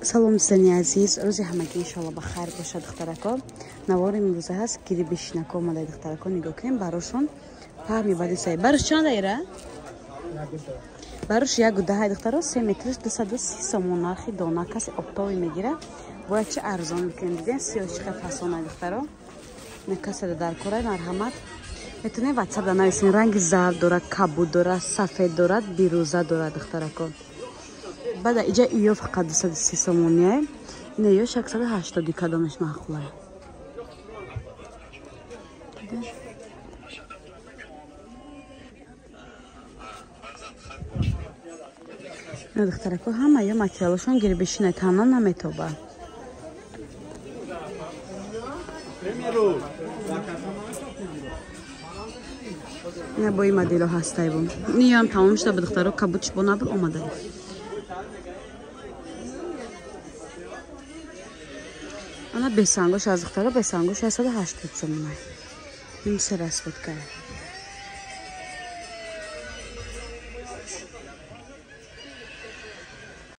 салом дӯстони азиз, рӯзи ҳамагӣ иншоалло ба хайр бошад. духтаракон навори имрӯза ҳаст гириби шинако омадаи духтаракон нигоҳ кунем. барошон паҳми бади сай барош чанд айра барош 1.10 духтаро 3 метр 230 сомон нархи дона. касе оптови мегира бояд чи арзон бикунем. диден сиёҳчиқа фасонай духтаро не касе дар корай марҳамат метунем ватсап дар нависем. ранги зард дорад, кабуд дорад, сафед дорад, бирӯза дорад духтаракон. баъда иҷа иё фақат 230 сомония ин иё 680 кадомаш маъқулай. نه دخترکو همه یا متریالشون گریبشینه تنها نمیتوبه. نه با این مدیلو هستای بون نیام تمام شده به دخترو کبوتش با نبود اومده. انا بسانگوش از دخترو بسانگوش 180 سومونه. این سر است بود که